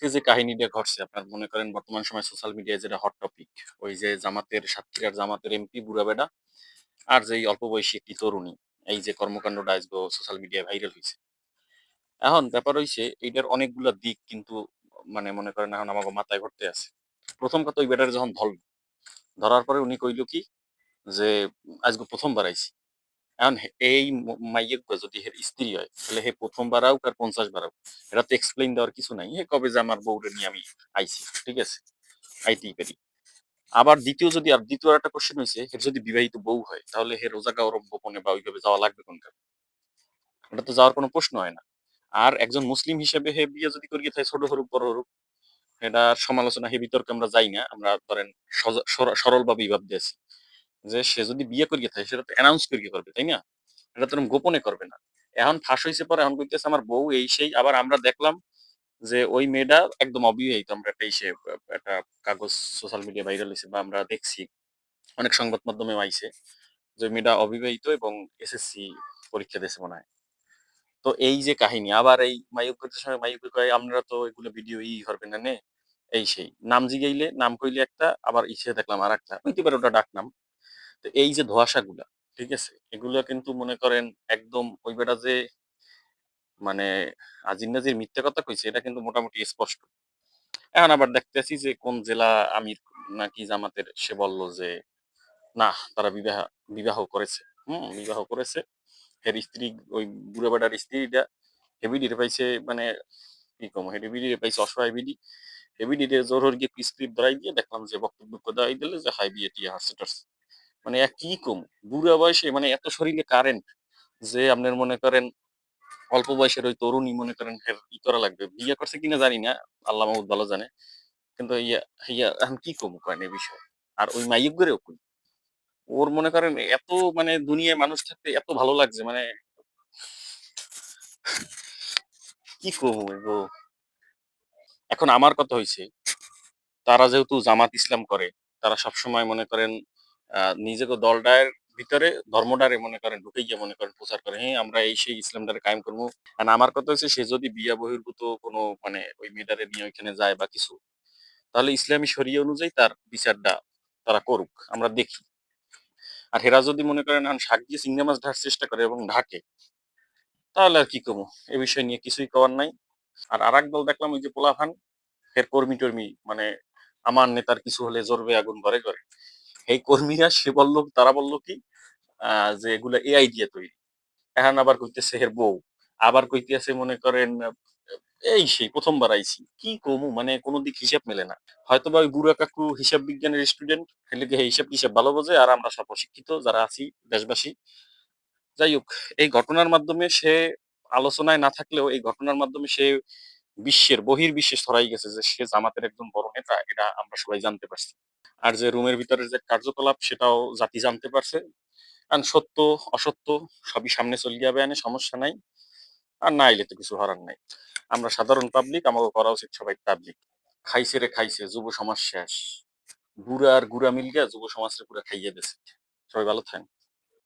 আজকে যে কাহিনীটা ঘটছে আপনার মনে করেন বর্তমান সময় সোশ্যাল মিডিয়ায় যেটা হট টপিক, ওই যে জামাতের সাতক্ষীরার জামাতের এমপি বুড়া বেডা আর যে এই অল্প বয়সী একটি তরুণী, এই যে কর্মকাণ্ডটা আজকে সোশ্যাল মিডিয়ায় ভাইরাল হয়েছে। এখন ব্যাপার হইছে এইটার অনেকগুলা দিক কিন্তু মানে মনে করেন এখন আমাকে মাথায় ঘুরতে আছে। প্রথম কথা, ওই বেটার যখন ধরার পরে উনি কইলো কি যে আজকে প্রথমবার আইছি। এখন এই মাইয়ের যদি হের স্ত্রী হয় তাহলে হে প্রথমবার আউক আর 50 বার আউক, এটা তো এক্সপ্লেইন দেওয়ার কিছু নাই। হে কবে যে আমার বউরে নিয়ে আমি আইছি, ঠিক আছে, আইতেই পারি। আবার দ্বিতীয় একটা কোশ্চেন হয়েছে, হের যদি বিবাহিত বউ হয় তাহলে হে রোজাকা ওরম গোপনে বা ওইভাবে যাওয়া লাগবে কোন কারণে? এটা তো যাওয়ার কোনো প্রশ্ন হয় না। আর একজন মুসলিম হিসেবে হে বিয়ে যদি করিয়ে থাকে, ছোট হরুক বড় হরুক, এটার সমালোচনা হে বিতর্কে আমরা যাই না। আমরা ধরেন সরল ভাবেই ভাবতে আছি যে সে যদি বিয়ে করিয়ে থাকে সেটা তো অ্যানাউন্স করিয়ে করবে, তাই না? এটা তো এরম গোপনে করবে না। এখন ফাঁস হইছে পরে এখন কইতেছে আমার বউ এই সেই। আবার আমরা দেখলাম যে ওই মেয়েটা একদম অবিবাহিত। আমরা একটা কাগজ সোশ্যাল মিডিয়া ভাইরাল হয়েছে বা আমরা দেখছি, অনেক সংবাদ মাধ্যমে আইছে যে ওই মেয়েটা অবিবাহিত এবং এসএসসি পরীক্ষা দিয়েছে মনে হয়। তো এই যে কাহিনী, আবার এই মাইক করতে সময় মাইক কয় আপনারা তো এগুলো ভিডিও করবেন না নে, এই সেই নাম জিগাইলে নাম কইলে একটা, আবার ইসে দেখলাম আর একটা, হইতে পারে ওটা ডাক নাম। তো এই যে ধোঁয়াশাগুলা, ঠিক আছে, এগুলো কিন্তু মনে করেন একদম ওই বেটা যে মানে আজির নাজির মিথ্যা কথা কইছে এটা কিন্তু মোটামুটি স্পষ্ট। এখন আবার দেখতেছি যে কোন জেলা আমির নাকি জামাতের, সে বলল যে না, তারা বিবাহ করেছে। বিবাহ করেছে। এর স্ত্রী, ওই বুড়া বেটার স্ত্রীটা হেভিডিরে পাইছে, মানে কি কম, হেভিডিরে পাইছে অসহায় বিডি। হেভিডিরে জোর গিয়ে স্ক্রিপ্ট ধরাই দিয়ে দেখলাম যে বক্তব্য দেওয়াই দিলে যে হাই বিয়ে টিয়ে হাসছে টাসছে। মানে এক কি কম, বুড়া বয়সে মানে এত শরীরে কারেন্ট যে আপনার মনে করেন অল্প বয়সের ওই তরুণী মনে করেন ফের করা লাগবে। বিয়ে করছে কিনা জানি না, আল্লাহ মাহমুদ ভালো জানে। কিন্তু ইয়া ইয়া এখন কি কম কয়েন এই বিষয়ে। আর ওই মাইক গড়েও কই, ওর মনে করেন এত মানে দুনিয়ায় মানুষ থাকতে এত ভালো লাগছে, মানে কি কম গো। এখন আমার কথা হইছে, তারা যেহেতু জামাত ইসলাম করে, তারা সবসময় মনে করেন নিজেকে দলটার ভিতরে ধর্মটারে মনে করেন ঢুকে গিয়ে মনে করেন প্রচার করে, হ্যাঁ আমরা এই সেই ইসলামটারে কায়েম করবো। আর আমার কথা হচ্ছে সে যদি বিয়া বহির্ভূত কোনো মানে ওই মেয়েটারে নিয়ে ওইখানে যায় বা কিছু, তাহলে ইসলামী শরিয়া অনুযায়ী তার বিচারটা তারা করুক, আমরা দেখি। আর হেরা যদি মনে করেন এখন শাক দিয়ে চিংড়ি মাছ ঢাকার চেষ্টা করে এবং ঢাকে, তাহলে আর কি কমু, এ বিষয় নিয়ে কিছুই করার নাই। আর আরেক দল দেখলাম ওই যে পোলাপান, ফের কর্মী টর্মী মানে আমার নেতার কিছু হলে জ্বরবে আগুন ঘরে ঘরে। এই কর্মীরা সে বলল, তারা বলল কি যে এগুলো এআই দিয়ে তৈরি। এখন আবার কইতেছে এর বউ, আবার কইতেছে মনে করেন এই সেই প্রথমবার আইছি। কি কমু, মানে কোনো দিক হিসাব মেলে না। হয়তো বা ওই বুড়া কাকু হিসাব বিজ্ঞানের স্টুডেন্ট, হেলে গিয়ে হিসাব টিসাব ভালো বোঝে, আর আমরা সব অশিক্ষিত যারা আছি দেশবাসী। যাই হোক, এই ঘটনার মাধ্যমে সে আলোচনায় না থাকলেও এই ঘটনার মাধ্যমে সে বিশ্বের বহির্বিশ্বে ছড়াই গেছে যে সে জামাতের একজন বড় নেতা, এটা আমরা সবাই জানতে পারছি। আর যে রুমের ভিতরে যে কার্যকলাপ সেটাও জাতি জানতে পারছে। কারণ সত্য অসত্য সবই সামনে চলে যাবে, আনে সমস্যা নাই। আর না এলে তো কিছু হরার নাই। আমরা সাধারণ পাবলিক, আমাকে করা উচিত সবাই পাবলিক। খাইছে রে খাইছে, যুব সমাজ শেষ। বুড়া আর গুড়া মিলিয়া যুব সমাজকে পুরো খাইয়ে দিয়েছে। সবাই ভালো থাকেন।